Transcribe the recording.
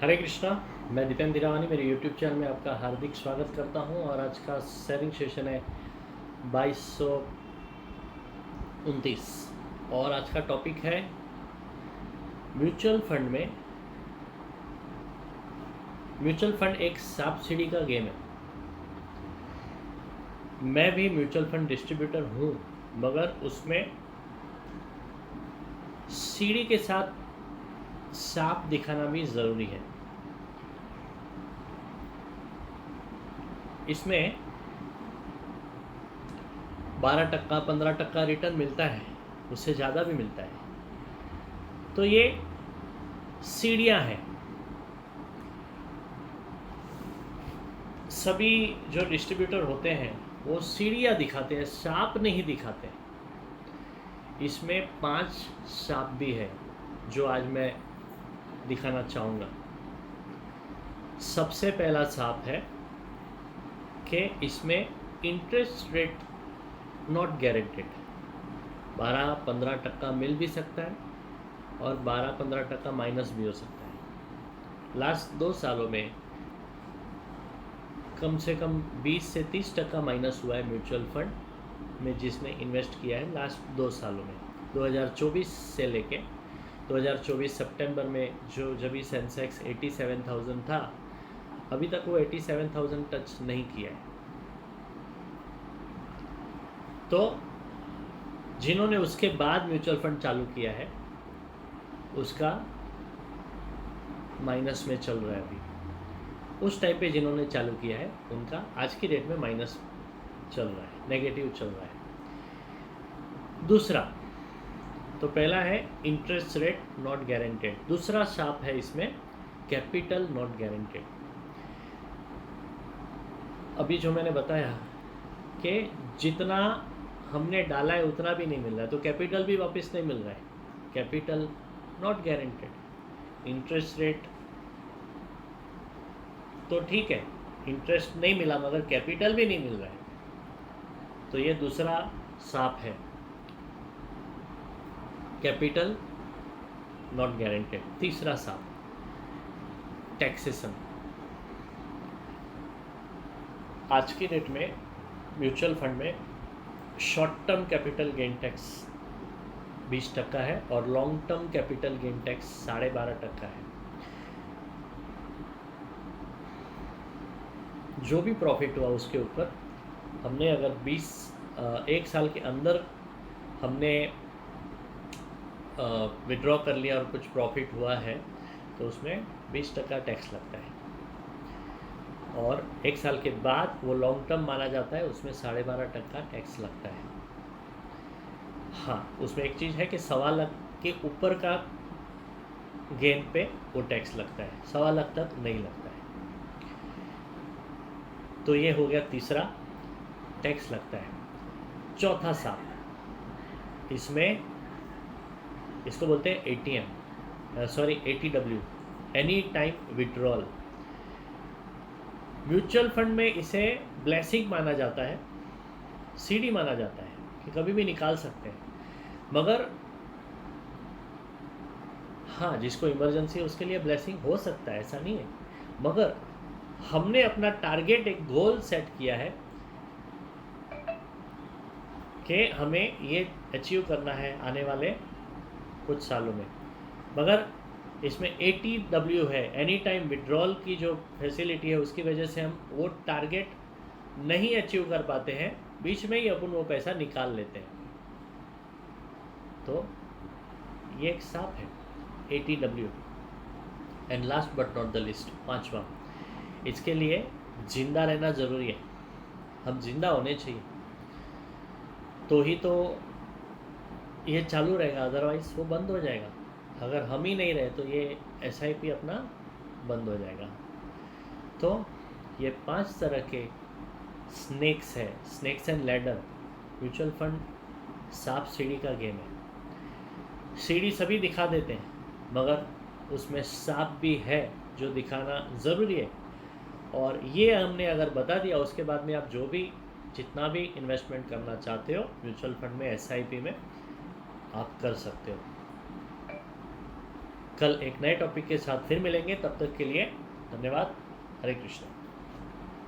हरे कृष्णा। मैं दीपेंद्र धीरावानी मेरे YouTube channel में आपका हार्दिक स्वागत करता हूं और आज का शेयरिंग सेशन है 2229 और आज का टॉपिक है म्यूचुअल फंड में। म्यूचुअल फंड एक सांप सीढ़ी का गेम है। मैं भी म्यूचुअल फंड डिस्ट्रीब्यूटर हूं, मगर उसमें सीढ़ी के साथ सांप दिखाना भी ज़रूरी है। इसमें 12% 15% रिटर्न मिलता है, उससे ज़्यादा भी मिलता है। तो ये सीढ़ियाँ हैं। सभी जो डिस्ट्रीब्यूटर होते हैं वो सीढ़ियाँ दिखाते हैं, सांप नहीं दिखाते। इसमें 5 सांप भी है जो आज मैं दिखाना चाहूँगा। सबसे पहला सांप है कि इसमें इंटरेस्ट रेट नॉट गारंटेड। 12-15% मिल भी सकता है और 12-15% माइनस भी हो सकता है। लास्ट 2 सालों में कम से कम 20 से 30% माइनस हुआ है म्यूचुअल फंड में जिसने इन्वेस्ट किया है लास्ट 2 सालों में। 2024 से लेके 2024 सितंबर में जब भी सेंसेक्स 87,000 था, अभी तक वो 87,000 टच नहीं किया है। तो जिन्होंने उसके बाद म्यूचुअल फंड चालू किया है उसका माइनस में चल रहा है। अभी उस टाइम पे जिन्होंने चालू किया है उनका आज की डेट में माइनस चल रहा है, नेगेटिव चल रहा है। दूसरा, तो पहला है इंटरेस्ट रेट नॉट गारंटेड। दूसरा सांप है इसमें कैपिटल नॉट गारंटेड। अभी जो मैंने बताया कि जितना हमने डाला है उतना भी नहीं मिल रहा है, तो कैपिटल भी वापस नहीं मिल रहा है। Capital not guaranteed. Interest rate तो ठीक है, इंटरेस्ट नहीं मिला मगर कैपिटल भी नहीं मिल रहा है, तो ये दूसरा सांप है, कैपिटल नॉट गारंटेड। तीसरा सांप टैक्सेशन। आज की डेट में म्यूचुअल फंड में short term capital gain tax 20% है और long term capital gain tax 12.5% है। जो भी प्रॉफिट हुआ उसके ऊपर हमने अगर 1 साल के अंदर हमने विड्रॉ कर लिया और कुछ प्रॉफिट हुआ है तो उसमें 20% टैक्स लगता है, और 1 साल के बाद वो लॉन्ग टर्म माना जाता है, उसमें 12.5% टैक्स लगता है। हाँ, उसमें एक चीज़ है कि 1.25 लाख के ऊपर का गेन पे वो टैक्स लगता है, 1.25 लाख तक नहीं लगता है। तो ये हो गया तीसरा, टैक्स लगता है। चौथा सांप, इसमें इसको बोलते हैं ATW, any time withdrawal. Mutual fund में इसे ब्लेसिंग माना जाता है, सीढ़ी माना जाता है कि कभी भी निकाल सकते हैं, मगर हाँ, जिसको इमरजेंसी है उसके लिए ब्लेसिंग हो सकता है, ऐसा नहीं है। मगर हमने अपना टारगेट, एक गोल सेट किया है कि हमें ये अचीव करना है आने वाले कुछ सालों में, मगर इसमें ATW है, एनी टाइम विड्रॉल की जो फैसिलिटी है उसकी वजह से हम वो टारगेट नहीं अचीव कर पाते हैं, बीच में ही अपन वो पैसा निकाल लेते हैं। तो ये एक सांप है ATW। And last but not the least, 5वां, इसके लिए जिंदा रहना ज़रूरी है। हम जिंदा होने चाहिए तो ही तो ये चालू रहेगा, अदरवाइज़ वो बंद हो जाएगा। अगर हम ही नहीं रहे तो ये SIP अपना बंद हो जाएगा। तो ये 5 तरह के स्नेक्स है, snakes and ladder. Mutual fund सांप सीढ़ी का गेम है। सीढ़ी सभी दिखा देते हैं मगर उसमें सांप भी है जो दिखाना ज़रूरी है, और ये हमने अगर बता दिया उसके बाद में आप जो भी जितना भी इन्वेस्टमेंट करना चाहते हो म्यूचुअल फंड में SIP में आप कर सकते हो। कल एक नए टॉपिक के साथ फिर मिलेंगे, तब तक के लिए धन्यवाद। हरे कृष्ण।